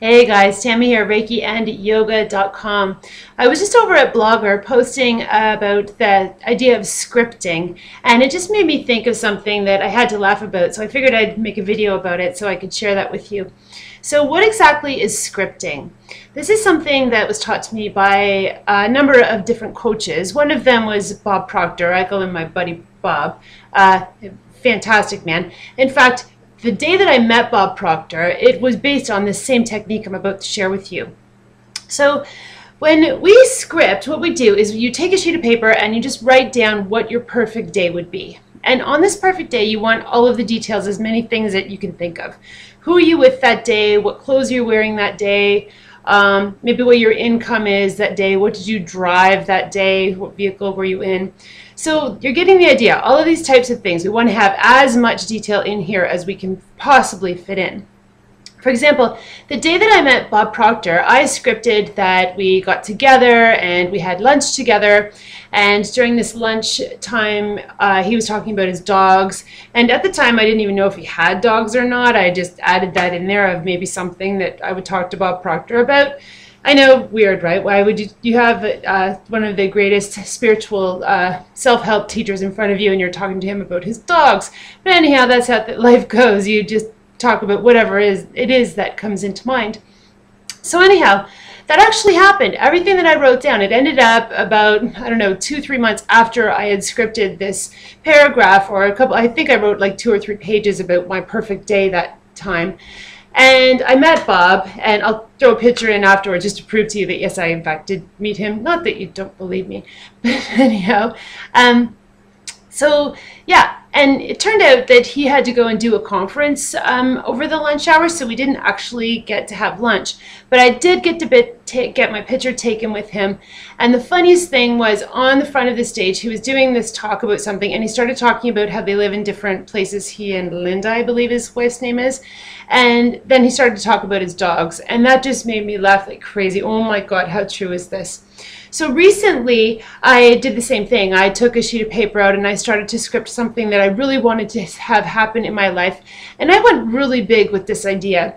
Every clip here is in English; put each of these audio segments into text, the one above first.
Hey guys, Tammy here, ReikiandYoga.com. I was just over at Blogger posting about the idea of scripting, and it just made me think of something that I had to laugh about, so I figured I'd make a video about it so I could share that with you. So what exactly is scripting? This is something that was taught to me by a number of different coaches. One of them was Bob Proctor. I call him my buddy Bob. Fantastic man. In fact, the day that I met Bob Proctor, it was based on this same technique I'm about to share with you. So when we script, what we do is you take a sheet of paper and you just write down what your perfect day would be. And on this perfect day, you want all of the details, as many things that you can think of. Who are you with that day? What clothes you're wearing that day? Maybe what your income is that day. What did you drive that day? What vehicle were you in? So you're getting the idea. All of these types of things, we want to have as much detail in here as we can possibly fit in. For example, the day that I met Bob Proctor, I scripted that we got together and we had lunch together. And during this lunch time, he was talking about his dogs. And at the time, I didn't even know if he had dogs or not. I just added that in there of maybe something that I would talk to Bob Proctor about. I know, weird, right? Why would you have one of the greatest spiritual self-help teachers in front of you and you're talking to him about his dogs? But anyhow, that's how life goes. You just talk about whatever it is that comes into mind. So anyhow, that actually happened. Everything that I wrote down, it ended up about, I don't know, 2-3 months after I had scripted this paragraph, or a couple, I think I wrote like 2 or 3 pages about my perfect day that time. And I met Bob, and I'll throw a picture in afterwards just to prove to you that yes, I in fact did meet him. Not that you don't believe me, but anyhow. So yeah, and it turned out that he had to go and do a conference over the lunch hour, so we didn't actually get to have lunch. But I did get to get my picture taken with him. And the funniest thing was, on the front of the stage, he was doing this talk about something, and he started talking about how they live in different places. He and Linda, I believe his wife's name is. And then he started to talk about his dogs, and that just made me laugh like crazy. Oh my God, how true is this? So recently, I did the same thing. I took a sheet of paper out and I started to script something that I really wanted to have happen in my life. And I went really big with this idea.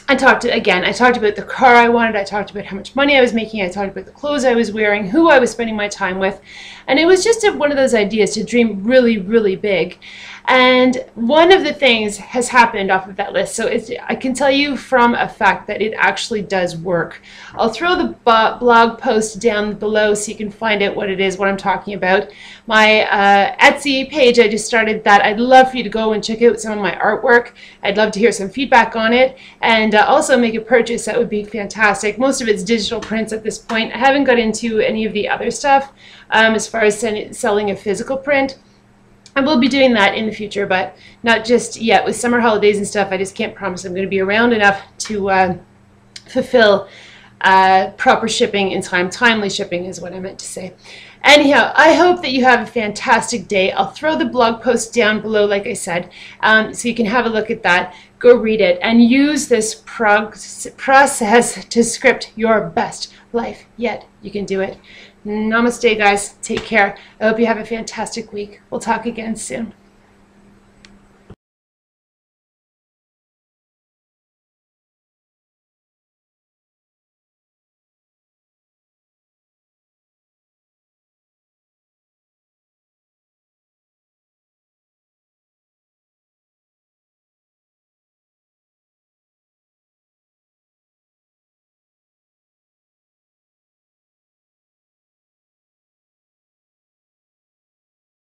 I talked about the car I wanted, I talked about how much money I was making, I talked about the clothes I was wearing, who I was spending my time with. And it was just one of those ideas to dream really, really big. And one of the things has happened off of that list. So I can tell you from a fact that it actually does work. I'll throw the blog post down below so you can find out what it is, what I'm talking about. My Etsy page, I just started that. I'd love for you to go and check out some of my artwork. I'd love to hear some feedback on it, and also make a purchase. That would be fantastic. Most of it's digital prints at this point. I haven't got into any of the other stuff as far as selling a physical print. I will be doing that in the future, but not just yet. With summer holidays and stuff, I just can't promise I'm going to be around enough to fulfill proper shipping in time. Timely shipping is what I meant to say. Anyhow, I hope that you have a fantastic day. I'll throw the blog post down below, like I said, so you can have a look at that. Go read it and use this process to script your best life yet. You can do it. Namaste, guys. Take care. I hope you have a fantastic week. We'll talk again soon.